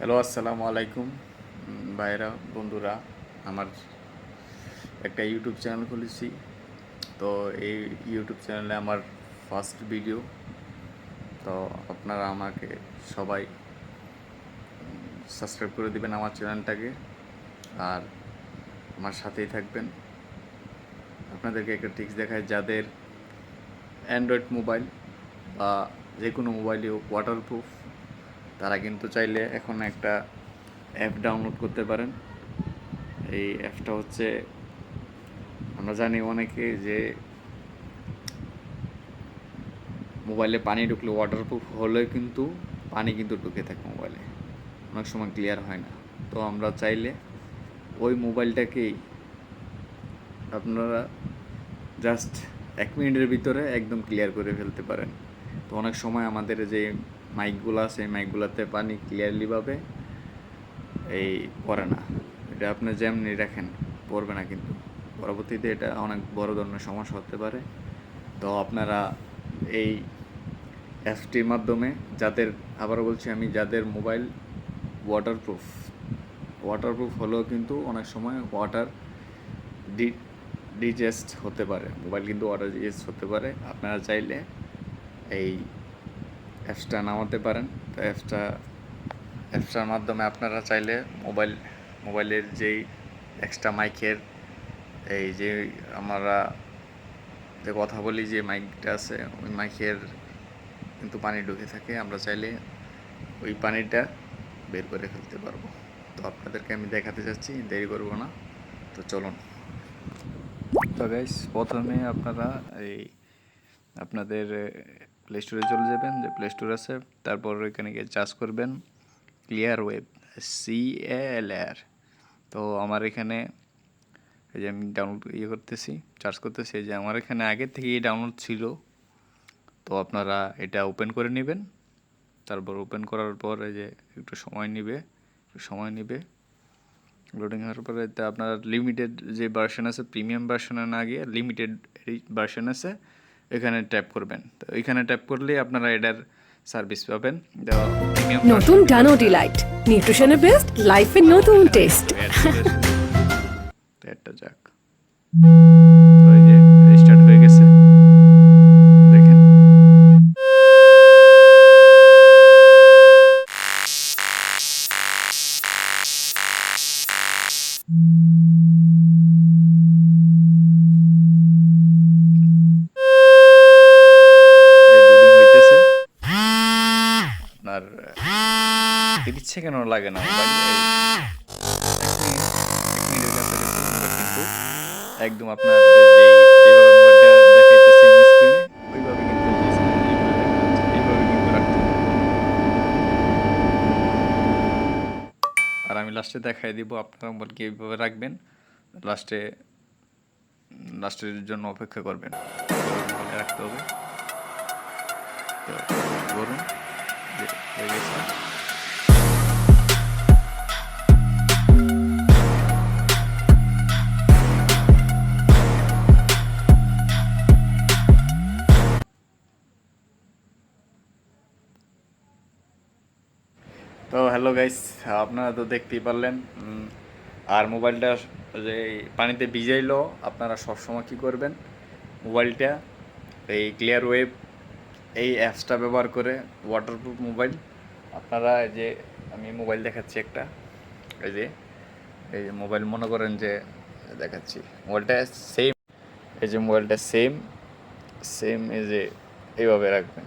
Hello, আসসালামু আলাইকুম ভাইরা, বন্ধুরা। আমার একটা ইউটিউব চ্যানেল খুলেছি। তো এই ইউটিউব চ্যানেলে আমার ফার্স্ট ভিডিও। তো আপনারা আমাকে সবাই সাবস্ক্রাইব করে দিবেন আমার চ্যানেলটাকে, আর আমার সাথেই থাকবেন। আপনাদেরকে একটা ট্রিক্স দেখায়, যাদের অ্যান্ড্রয়েড মোবাইল বা যে কোনো মোবাইলই ওয়াটারপ্রুফ, তারা কিন্তু চাইলে এখন একটা অ্যাপ ডাউনলোড করতে পারেন। এই অ্যাপটা হচ্ছে, আমরা জানি অনেকে যে মোবাইলে পানি ঢুকলে ওয়াটারপ্রুফ হলেও কিন্তু পানি কিন্তু ঢুকে থাকে মোবাইলে, অনেক সময় ক্লিয়ার হয় না। তো আমরা চাইলে ওই মোবাইলটাকেই আপনারা জাস্ট 1 মিনিটের ভিতরে একদম ক্লিয়ার করে ফেলতে পারেন। তো অনেক সময় আমাদের যে মাইকগুলো আছে, এই মাইকগুলোতে পানি ক্লিয়ারলিভাবে এই পড়ে না। এটা আপনি যেমনি রাখেন পড়বে না, কিন্তু পরবর্তীতে এটা অনেক বড় ধরনের সমস্যা হতে পারে। তো আপনারা এই অ্যাপটির মাধ্যমে, যাদের, আবারও বলছি আমি, যাদের মোবাইল ওয়াটারপ্রুফ ওয়াটারপ্রুফ হলেও কিন্তু অনেক সময় ওয়াটার ডিজেস্ট হতে পারে, মোবাইল কিন্তু ওয়াটার ডিজেস্ট হতে পারে। আপনারা চাইলে এই অ্যাপসটা নামাতে পারেন। তো অ্যাপসটার মাধ্যমে আপনারা চাইলে মোবাইলের যেই এক্সট্রা মাইকের, এই যে আমরা যে কথা বলি যে মাইকটা আছে, ওই মাইকের কিন্তু পানি ঢুকে থাকে। আমরা চাইলে ওই পানিটা বের করে ফেলতে পারবো। তো আপনাদেরকে আমি দেখাতে যাচ্ছি, দেরি করব না। তো চলুন। তো গাইস, প্রথমে আপনারা আপনাদের প্লে স্টোরে চলে যাবেন, যে প্লে স্টোর আছে। তারপর এখানে গিয়ে চার্জ করবেন ক্লিয়ার ওয়েব, CALR। তো আমার এখানে এই যে আমি ডাউনলোড করতেছি, চার্জ করতেছি, এই যে আমার এখানে আগে থেকেই ডাউনলোড ছিল। তো আপনারা এটা ওপেন করে নেবেন। তারপর ওপেন করার পর এই যে একটু সময় নেবে লোডিং হওয়ার পরে আপনার লিমিটেড যে ভার্সন আছে, প্রিমিয়াম ভার্সনে না গিয়ে লিমিটেড ভার্সন আছে, এখানে ট্যাপ করবেন। তো এখানে ট্যাপ করলেই আপনারা এটার সার্ভিস পাবেন। নতুন ডানো ডিলাইট, নিউট্রিশনের বেস্ট, লাইফের নতুন টেস্ট। একটা যাক, তো এই যে রিস্টার্ট হয়ে গেছে, দেখেন। আপনার 30 সেকেন্ড লাগে না মোবাইল, কিন্তু একদম আপনার যেভাবে মোবাইলটা দেখাইতেছে স্ক্রিনে, ওইভাবে কিন্তু এইভাবে কিন্তু রাখতে হবে। আর আমি লাস্টে দেখাই দিব আপনারা মোবাইলকে এইভাবে রাখবেন, লাস্টের জন্য অপেক্ষা করবেন, ভালো রাখতে হবে। তো ধরুন হয়ে গেছে। তো হ্যালো গাইস, আপনারা তো দেখতেই পারলেন। আর মোবাইলটা যে পানিতে ভিজাইলো, আপনারা সবসময় কী করবেন, মোবাইলটা এই ক্লিয়ার ওয়েব এই অ্যাপসটা ব্যবহার করে, ওয়াটারপ্রুফ মোবাইল আপনারা, যে আমি মোবাইল দেখাচ্ছি একটা, এই যে মোবাইল মনে করেন যে দেখাচ্ছি, মোবাইলটা সেম, এই যে মোবাইলটা সেম এই যে এইভাবে রাখবেন।